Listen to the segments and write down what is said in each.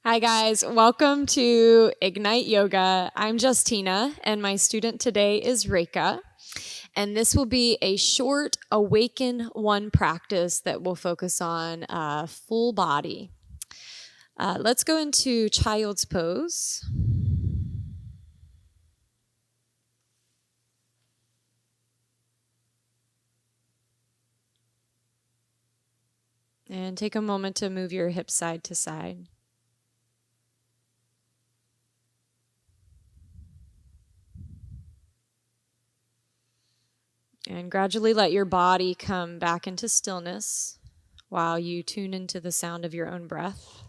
Hi guys, welcome to Ignite Yoga. I'm Justina and my student today is Reka. And this will be a short Awaken 1 practice that will focus on full body. Let's go into child's pose. And take a moment to move your hips side to side. And gradually let your body come back into stillness while you tune into the sound of your own breath.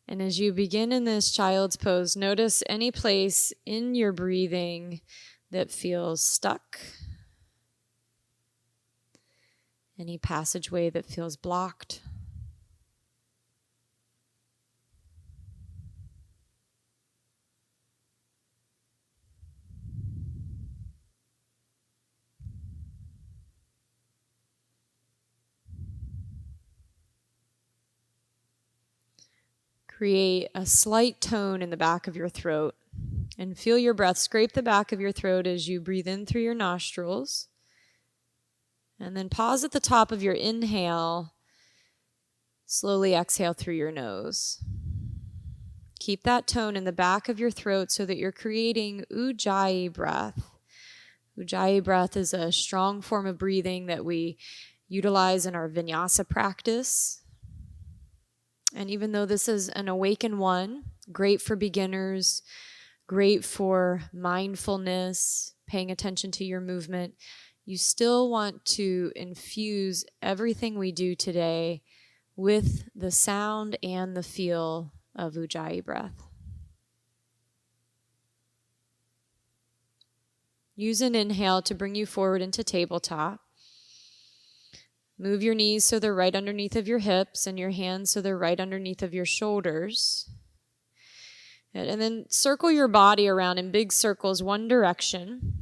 And as you begin in this child's pose, notice any place in your breathing that feels stuck, any passageway that feels blocked. Create a slight tone in the back of your throat and feel your breath scrape the back of your throat as you breathe in through your nostrils. And then pause at the top of your inhale. Slowly exhale through your nose. Keep that tone in the back of your throat so that you're creating Ujjayi breath. Ujjayi breath is a strong form of breathing that we utilize in our vinyasa practice. And even though this is an Awaken 1, great for beginners, great for mindfulness, paying attention to your movement, you still want to infuse everything we do today with the sound and the feel of Ujjayi breath. Use an inhale to bring you forward into tabletop. Move your knees so they're right underneath of your hips and your hands so they're right underneath of your shoulders. And then circle your body around in big circles, one direction.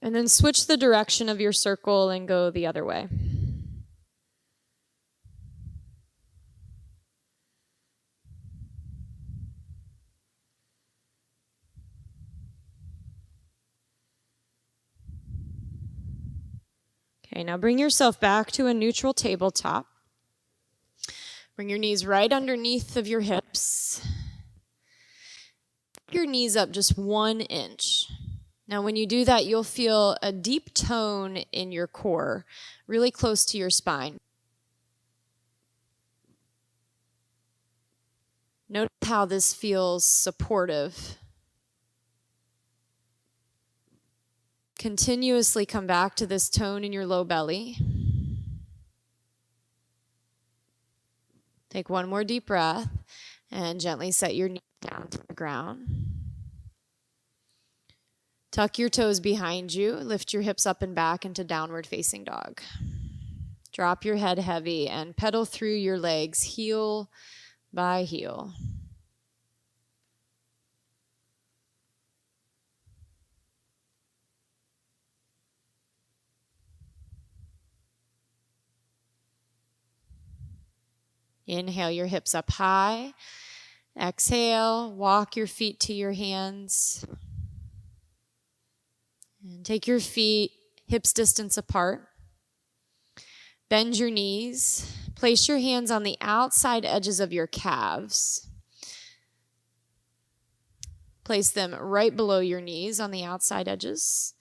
And then switch the direction of your circle and go the other way. Okay, now bring yourself back to a neutral tabletop. Bring your knees right underneath of your hips. Your knees up just 1 inch. Now, when you do that, you'll feel a deep tone in your core, really close to your spine. Notice how this feels supportive. Continuously come back to this tone in your low belly. Take one more deep breath and gently set your knees down to the ground. Tuck your toes behind you. Lift your hips up and back into downward facing dog. Drop your head heavy and pedal through your legs, heel by heel. Inhale your hips up high. Exhale, walk your feet to your hands. And take your feet hips distance apart. Bend your knees. Place your hands on the outside edges of your calves. Place them right below your knees on the outside edges.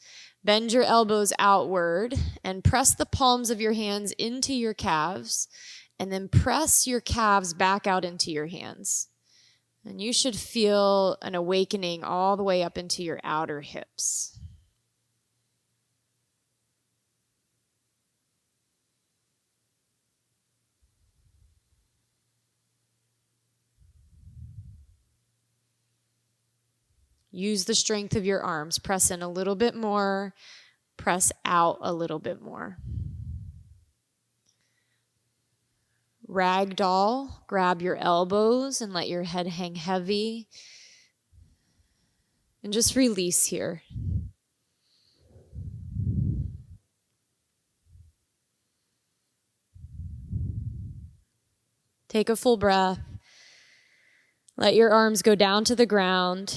Bend your elbows outward and press the palms of your hands into your calves, and then press your calves back out into your hands. And you should feel an awakening all the way up into your outer hips. Use the strength of your arms. Press in a little bit more. Press out a little bit more. Ragdoll, grab your elbows and let your head hang heavy. And just release here. Take a full breath. Let your arms go down to the ground.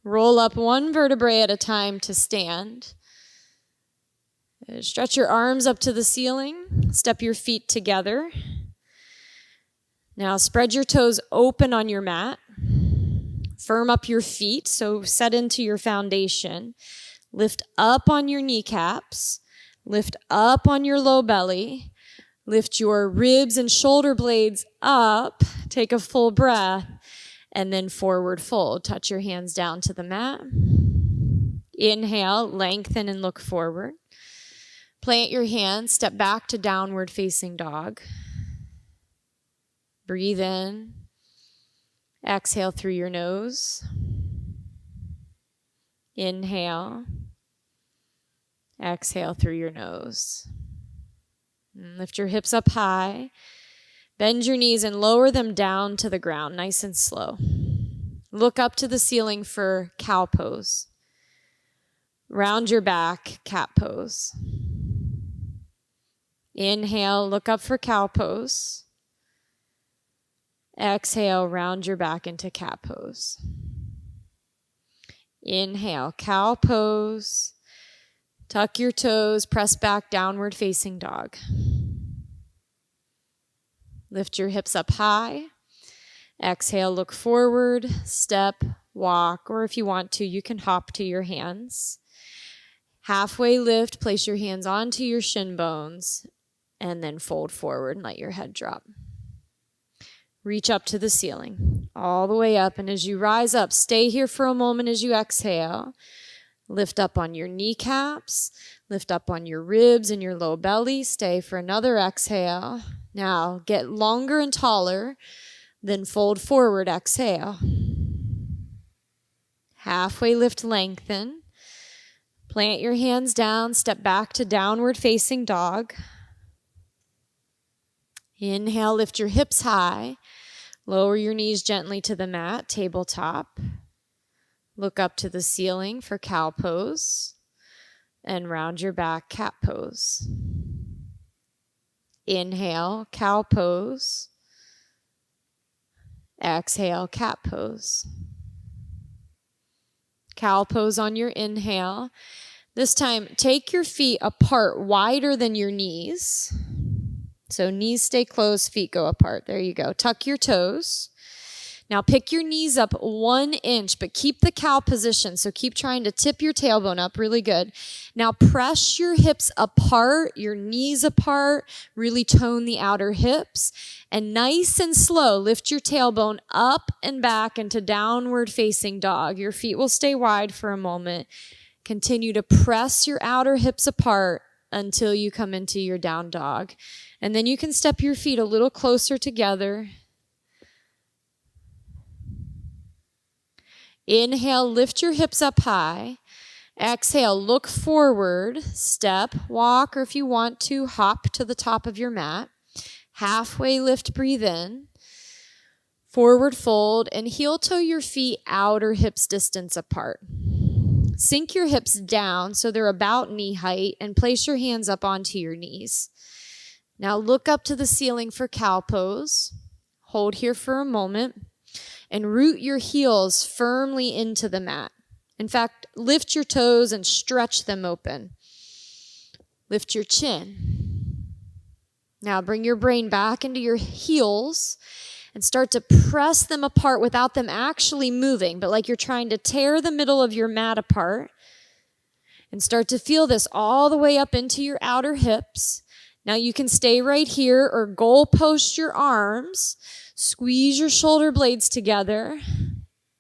Roll up one vertebrae at a time to stand. Stretch your arms up to the ceiling. Step your feet together. Now spread your toes open on your mat. Firm up your feet, so set into your foundation. Lift up on your kneecaps. Lift up on your low belly. Lift your ribs and shoulder blades up. Take a full breath. And then forward fold. Touch your hands down to the mat. Inhale, lengthen and look forward. Plant your hands, step back to downward facing dog. Breathe in. Exhale through your nose. Inhale. Exhale through your nose. And lift your hips up high. Bend your knees and lower them down to the ground, nice and slow. Look up to the ceiling for cow pose. Round your back, cat pose. Inhale, look up for cow pose. Exhale, round your back into cat pose. Inhale, cow pose. Tuck your toes, press back, downward facing dog. Lift your hips up high. Exhale, look forward, step, walk, or if you want to, you can hop to your hands. Halfway lift, place your hands onto your shin bones, and then fold forward and let your head drop. Reach up to the ceiling, all the way up, and as you rise up, stay here for a moment as you exhale. Lift up on your kneecaps, lift up on your ribs and your low belly. Stay for another exhale. Now get longer and taller, then fold forward, exhale. Halfway lift, lengthen. Plant your hands down, step back to downward facing dog. Inhale, lift your hips high. Lower your knees gently to the mat, tabletop. Look up to the ceiling for cow pose. And round your back, cat pose. Inhale, cow pose. Exhale, cat pose. Cow pose on your inhale. This time, take your feet apart wider than your knees. So knees stay closed, feet go apart. There you go. Tuck your toes. Now pick your knees up 1 inch, but keep the cow position. So keep trying to tip your tailbone up really good. Now press your hips apart, your knees apart, really tone the outer hips. And nice and slow, lift your tailbone up and back into downward facing dog. Your feet will stay wide for a moment. Continue to press your outer hips apart until you come into your down dog. And then you can step your feet a little closer together. Inhale, lift your hips up high. Exhale, look forward, step, walk, or if you want to, hop to the top of your mat. Halfway lift, breathe in. Forward fold and heel toe your feet outer hips distance apart. Sink your hips down so they're about knee height and place your hands up onto your knees. Now look up to the ceiling for cow pose. Hold here for a moment. And root your heels firmly into the mat. In fact, lift your toes and stretch them open. Lift your chin. Now bring your brain back into your heels and start to press them apart without them actually moving, but like you're trying to tear the middle of your mat apart. And start to feel this all the way up into your outer hips. Now you can stay right here or goal post your arms. Squeeze your shoulder blades together.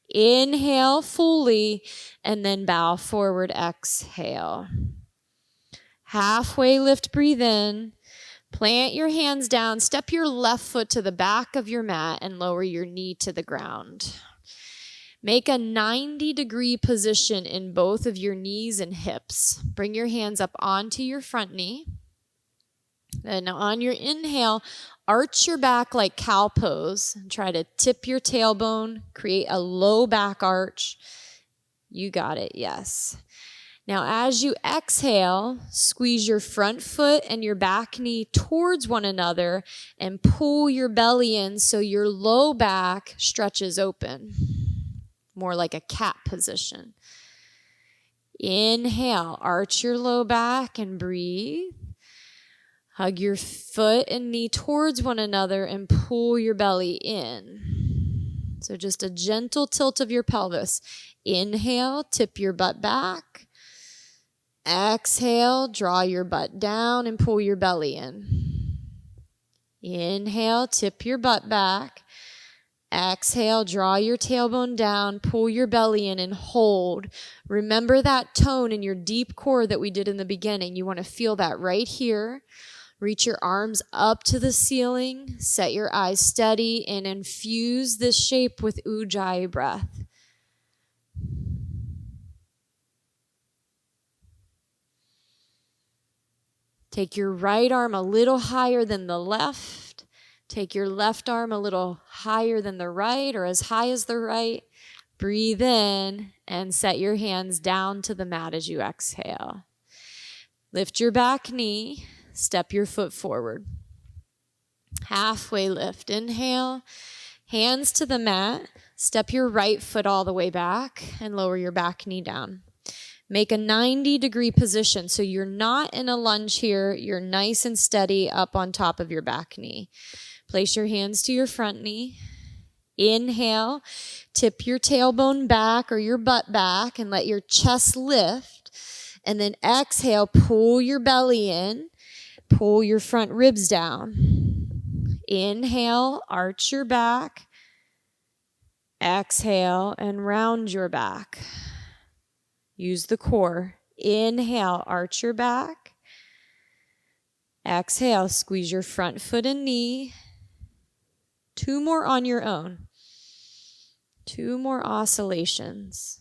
Inhale fully and then bow forward, exhale. Halfway lift, breathe in. Plant your hands down. Step your left foot to the back of your mat and lower your knee to the ground. Make a 90-degree position in both of your knees and hips. Bring your hands up onto your front knee. And on your inhale, arch your back like cow pose. Try to tip your tailbone, create a low back arch. You got it, yes. Now, as you exhale, squeeze your front foot and your back knee towards one another and pull your belly in so your low back stretches open, more like a cat position. Inhale, arch your low back and breathe. Hug your foot and knee towards one another and pull your belly in. So just a gentle tilt of your pelvis. Inhale, tip your butt back. Exhale, draw your butt down and pull your belly in. Inhale, tip your butt back. Exhale, draw your tailbone down, pull your belly in and hold. Remember that tone in your deep core that we did in the beginning. You want to feel that right here. Reach your arms up to the ceiling. Set your eyes steady and infuse this shape with Ujjayi breath. Take your right arm a little higher than the left. Take your left arm a little higher than the right or as high as the right. Breathe in and set your hands down to the mat as you exhale. Lift your back knee. Step your foot forward. Halfway lift. Inhale. Hands to the mat. Step your right foot all the way back and lower your back knee down. Make a 90-degree position so you're not in a lunge here. You're nice and steady up on top of your back knee. Place your hands to your front knee. Inhale, tip your tailbone back or your butt back and let your chest lift. And then exhale, pull your belly in. Pull your front ribs down. Inhale, arch your back. Exhale and round your back. Use the core. Inhale, arch your back. Exhale, squeeze your front foot and knee. 2 more on your own. 2 more oscillations.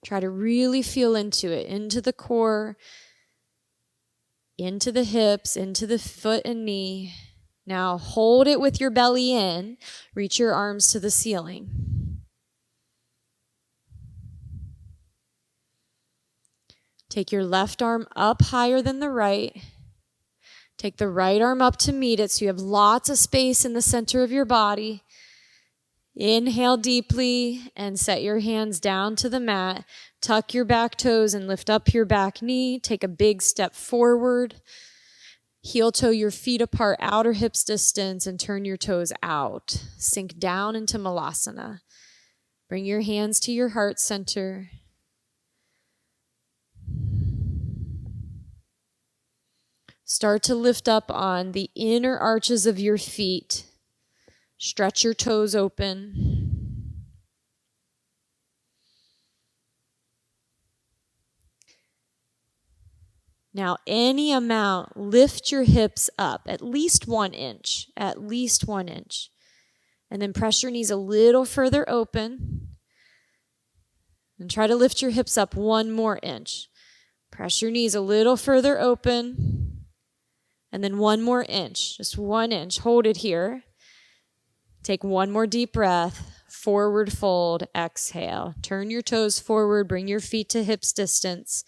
Try to really feel into it, into the core, into the hips, into the foot and knee. Now hold it with your belly in. Reach your arms to the ceiling. Take your left arm up higher than the right. Take the right arm up to meet it so you have lots of space in the center of your body. Inhale deeply and set your hands down to the mat. Tuck your back toes and lift up your back knee. Take a big step forward. Heel toe your feet apart, outer hips distance, and turn your toes out. Sink down into Malasana. Bring your hands to your heart center. Start to lift up on the inner arches of your feet. Stretch your toes open. Now, any amount, lift your hips up at least 1 inch, at least 1 inch. And then press your knees a little further open. And try to lift your hips up 1 more inch. Press your knees a little further open. And then 1 more inch, just 1 inch. Hold it here. Take 1 more deep breath. Forward fold, exhale. Turn your toes forward, bring your feet to hips distance.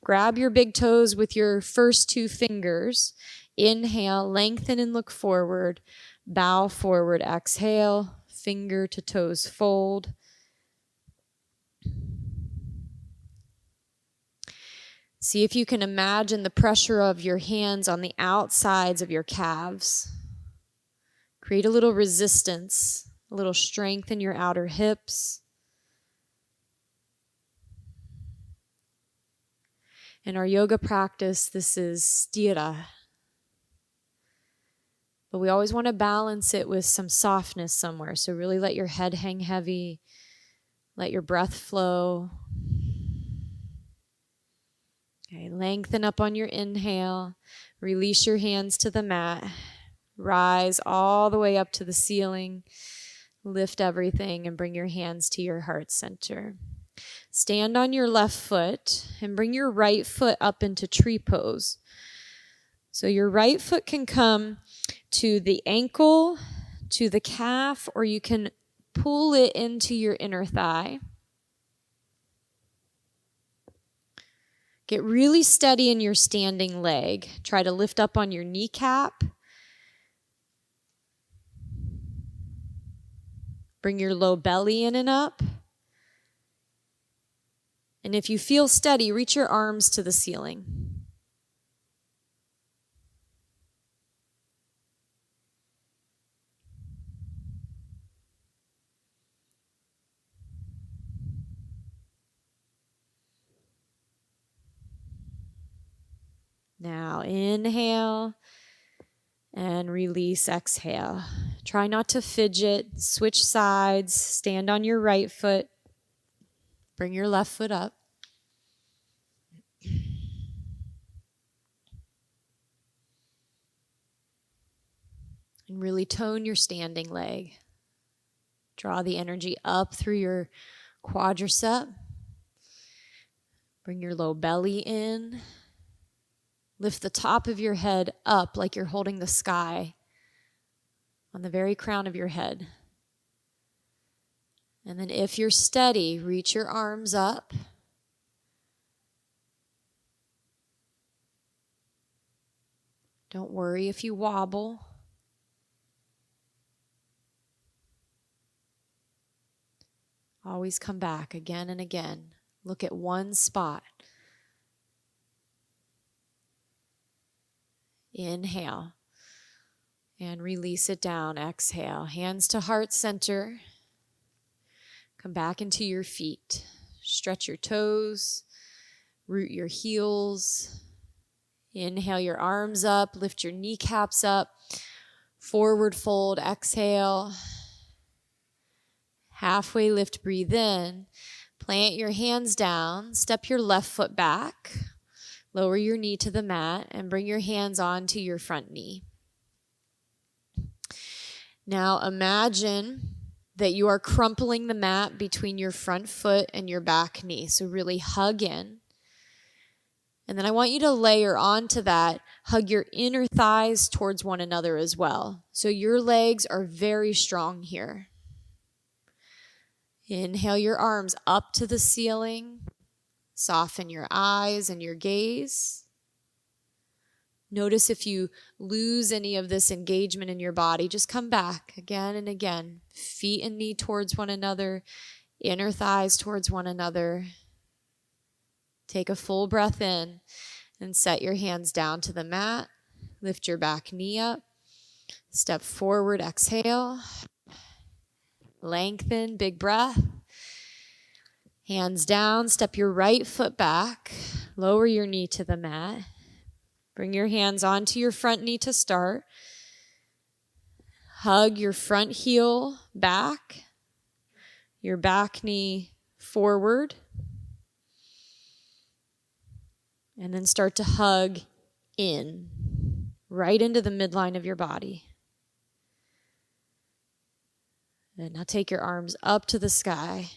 Grab your big toes with your first 2 fingers. Inhale, lengthen and look forward. Bow forward, exhale. Finger to toes fold. See if you can imagine the pressure of your hands on the outsides of your calves. Create a little resistance, a little strength in your outer hips. In our yoga practice, this is sthira. But we always want to balance it with some softness somewhere. So really let your head hang heavy. Let your breath flow. Okay, lengthen up on your inhale. Release your hands to the mat. Rise all the way up to the ceiling. Lift everything and bring your hands to your heart center. Stand on your left foot and bring your right foot up into tree pose. So your right foot can come to the ankle, to the calf, or you can pull it into your inner thigh. Get really steady in your standing leg. Try to lift up on your kneecap. Bring your low belly in and up. And if you feel steady, reach your arms to the ceiling. Now inhale and release, exhale. Try not to fidget, switch sides, stand on your right foot, bring your left foot up. And really tone your standing leg. Draw the energy up through your quadricep. Bring your low belly in. Lift the top of your head up like you're holding the sky on the very crown of your head. And then if you're steady, reach your arms up. Don't worry if you wobble. Always come back again and again. Look at one spot. Inhale. And release it down. Exhale. Hands to heart center. Come back into your feet. Stretch your toes. Root your heels. Inhale your arms up. Lift your kneecaps up. Forward fold. Exhale. Halfway lift. Breathe in. Plant your hands down. Step your left foot back. Lower your knee to the mat and bring your hands onto your front knee. Now imagine that you are crumpling the mat between your front foot and your back knee. So really hug in. And then I want you to layer onto that, hug your inner thighs towards one another as well. So your legs are very strong here. Inhale your arms up to the ceiling. Soften your eyes and your gaze. Notice if you lose any of this engagement in your body, just come back again and again. Feet and knee towards one another, inner thighs towards one another. Take a full breath in and set your hands down to the mat. Lift your back knee up. Step forward, exhale. Lengthen, big breath. Hands down, step your right foot back. Lower your knee to the mat. Bring your hands onto your front knee to start. Hug your front heel back. Your back knee forward. And then start to hug in, right into the midline of your body. And now take your arms up to the sky.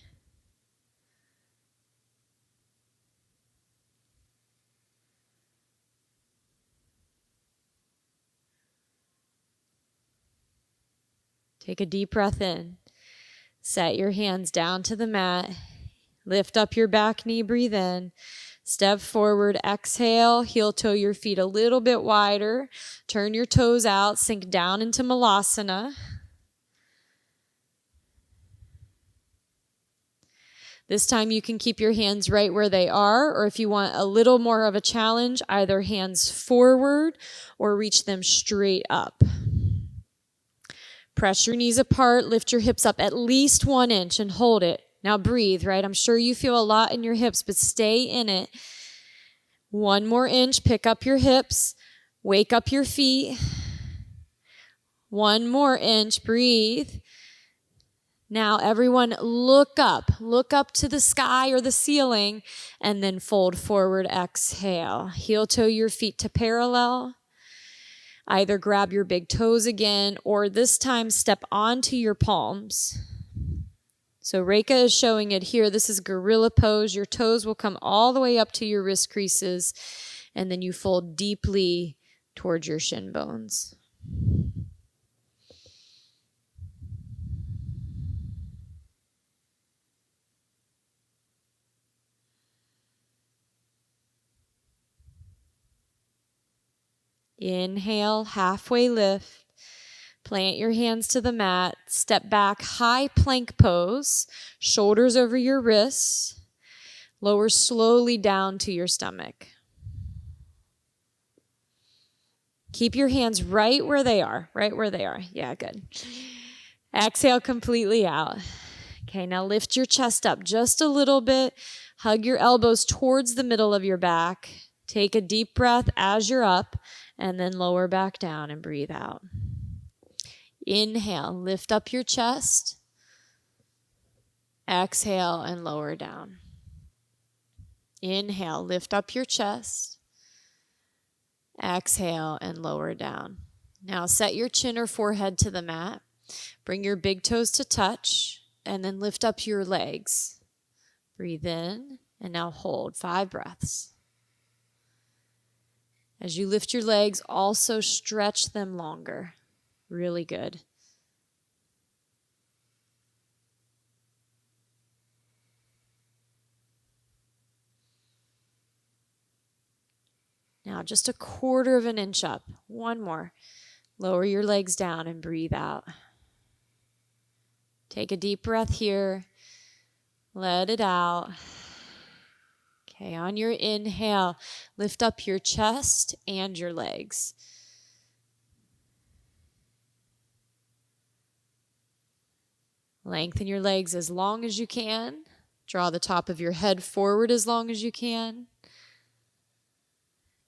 Take a deep breath in. Set your hands down to the mat. Lift up your back knee, breathe in. Step forward, exhale, heel toe your feet a little bit wider. Turn your toes out, sink down into Malasana. This time you can keep your hands right where they are, or if you want a little more of a challenge, either hands forward or reach them straight up. Press your knees apart, lift your hips up at least 1 inch and hold it. Now breathe, right? I'm sure you feel a lot in your hips, but stay in it. 1 more inch, pick up your hips, wake up your feet. 1 more inch, breathe. Now everyone look up to the sky or the ceiling, and then fold forward, exhale. Heel toe your feet to parallel. Either grab your big toes again, or this time step onto your palms. So Reika is showing it here. This is gorilla pose. Your toes will come all the way up to your wrist creases, and then you fold deeply towards your shin bones. Inhale, halfway lift. Plant your hands to the mat. Step back, high plank pose. Shoulders over your wrists. Lower slowly down to your stomach. Keep your hands right where they are. Right where they are. Yeah, good. Exhale completely out. Okay, now lift your chest up just a little bit. Hug your elbows towards the middle of your back. Take a deep breath as you're up, and then lower back down and breathe out. Inhale, lift up your chest. Exhale and lower down. Inhale, lift up your chest. Exhale and lower down. Now set your chin or forehead to the mat. Bring your big toes to touch, and then lift up your legs. Breathe in, and now hold 5 breaths. As you lift your legs, also stretch them longer. Really good. Now just a 1/4 of an inch up. One more. Lower your legs down and breathe out. Take a deep breath here. Let it out. Okay, on your inhale, lift up your chest and your legs. Lengthen your legs as long as you can. Draw the top of your head forward as long as you can.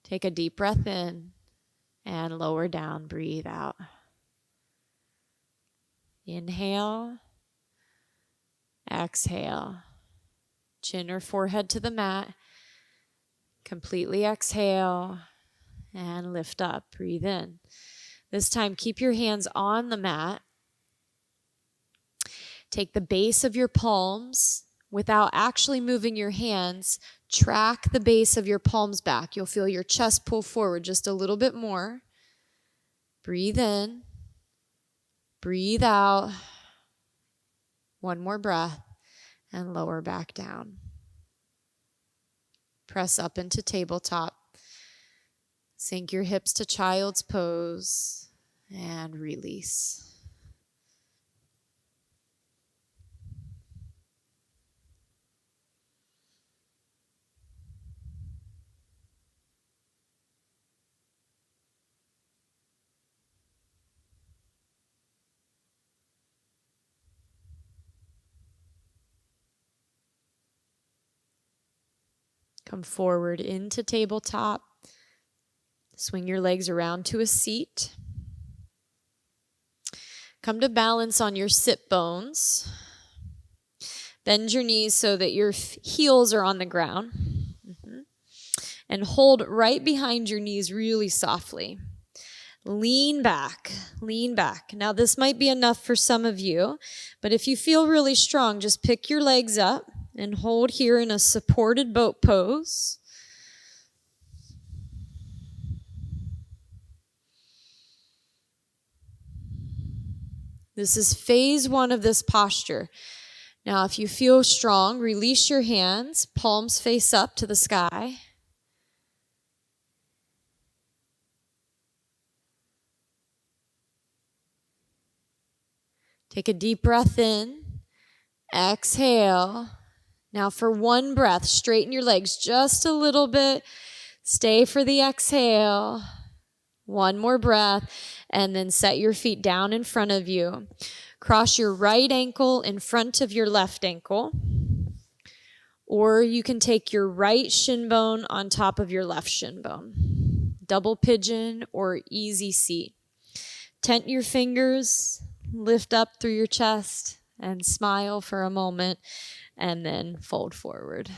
Take a deep breath in and lower down. Breathe out. Inhale. Exhale. Chin or forehead to the mat. Completely exhale and lift up. Breathe in. This time, keep your hands on the mat. Take the base of your palms without actually moving your hands. Track the base of your palms back. You'll feel your chest pull forward just a little bit more. Breathe in. Breathe out. One more breath and lower back down. Press up into tabletop. Sink your hips to child's pose and release. Come forward into tabletop. Swing your legs around to a seat. Come to balance on your sit bones. Bend your knees so that your heels are on the ground. And hold right behind your knees really softly. Lean back, lean back. Now this might be enough for some of you, but if you feel really strong, just pick your legs up and hold here in a supported boat pose. This is phase 1 of this posture. Now, if you feel strong, release your hands, palms face up to the sky. Take a deep breath in. Exhale. Now for 1 breath, straighten your legs just a little bit. Stay for the exhale. 1 more breath, and then set your feet down in front of you. Cross your right ankle in front of your left ankle. Or you can take your right shin bone on top of your left shin bone. Double pigeon or easy seat. Tent your fingers, lift up through your chest, and smile for a moment, and then fold forward.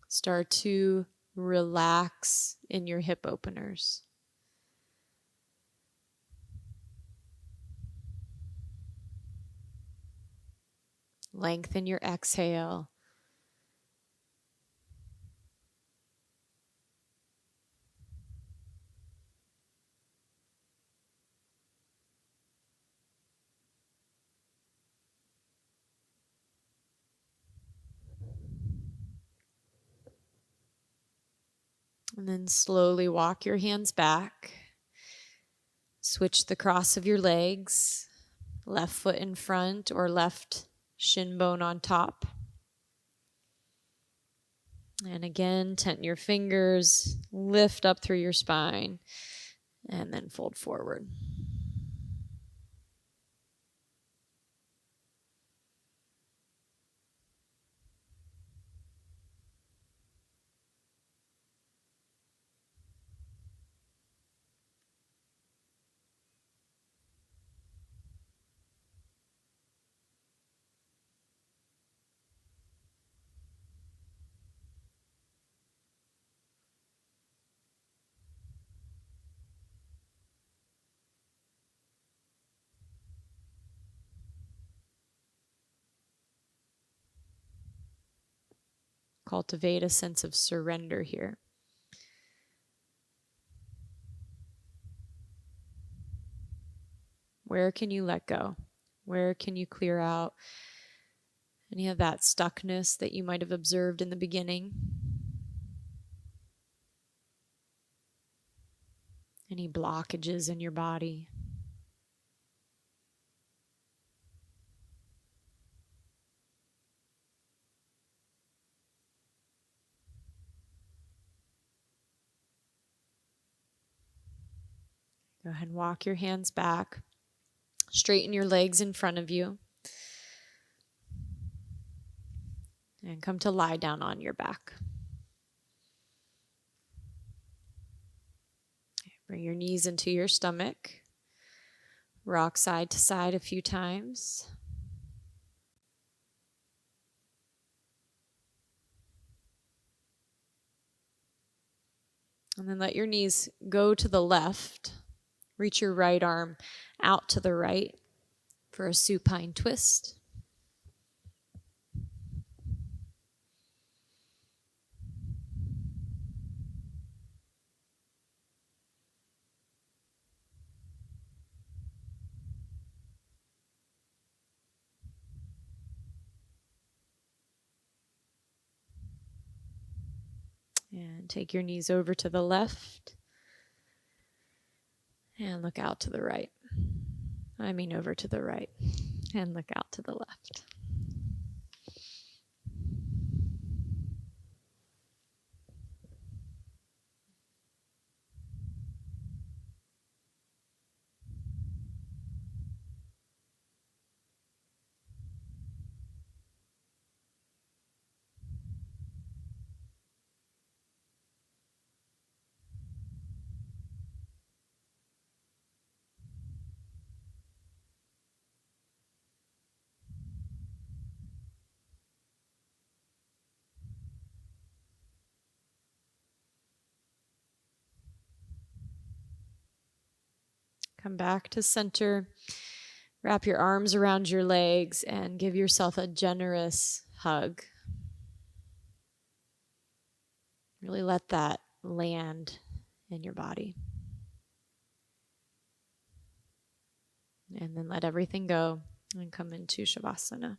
Start to relax in your hip openers. Lengthen your exhale. And then slowly walk your hands back. Switch the cross of your legs, left foot in front or left shin bone on top. And again, tent your fingers, lift up through your spine, and then fold forward. Cultivate a sense of surrender here. Where can you let go? Where can you clear out any of that stuckness that you might have observed in the beginning? Any blockages in your body? Go ahead and walk your hands back. Straighten your legs in front of you. And come to lie down on your back. Bring your knees into your stomach. Rock side to side a few times. And then let your knees go to the left. Reach your right arm out to the right for a supine twist. And take your knees over to the left. And look out to the right. Over to the right. And look out to the left. Come back to center. Wrap your arms around your legs and give yourself a generous hug. Really let that land in your body. And then let everything go and come into Shavasana.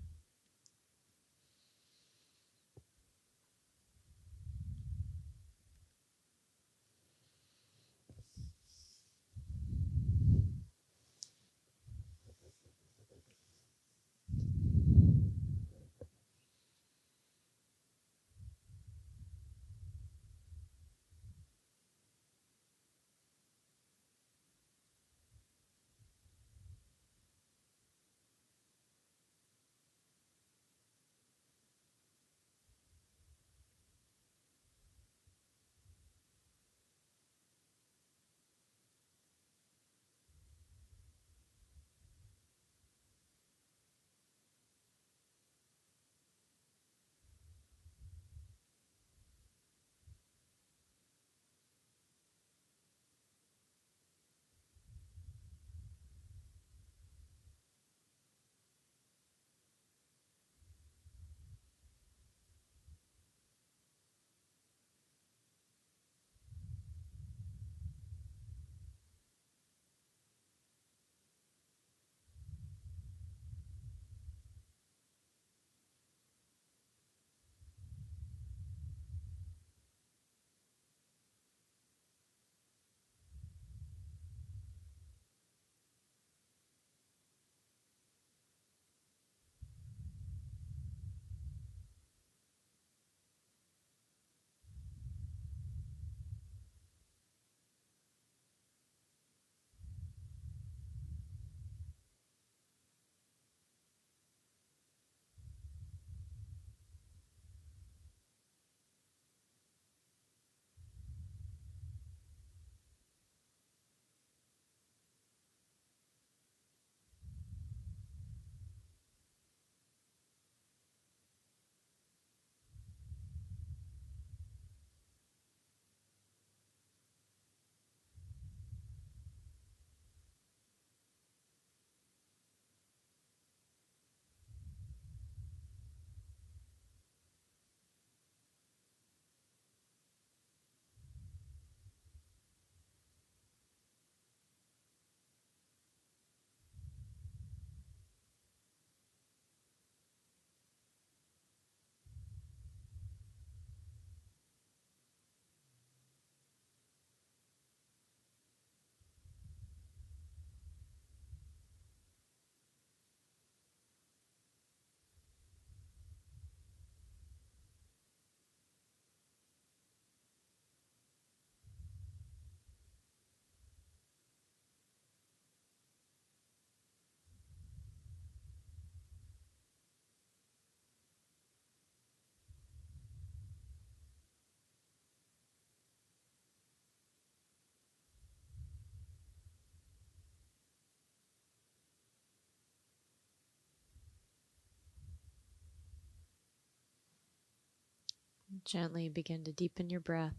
Gently begin to deepen your breath.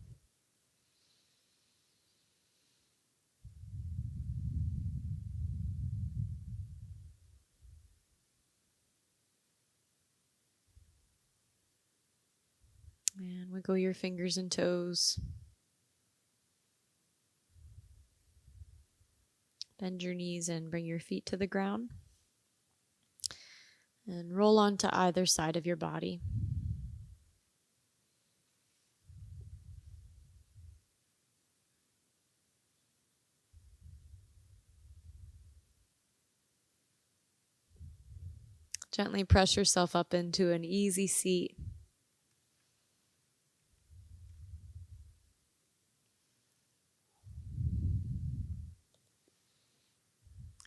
And wiggle your fingers and toes. Bend your knees and bring your feet to the ground. And roll onto either side of your body. Gently press yourself up into an easy seat.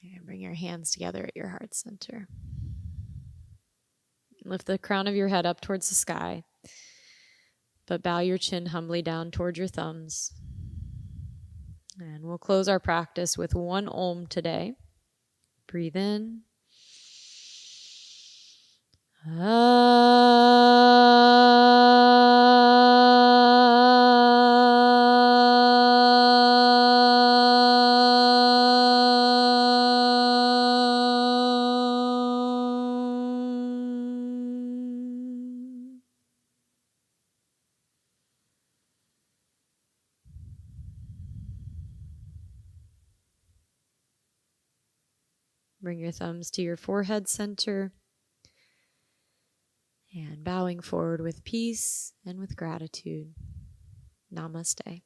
And bring your hands together at your heart center. Lift the crown of your head up towards the sky, but bow your chin humbly down toward your thumbs. And we'll close our practice with one Om today. Breathe in. Bring your thumbs to your forehead center and bowing forward with peace and with gratitude. Namaste.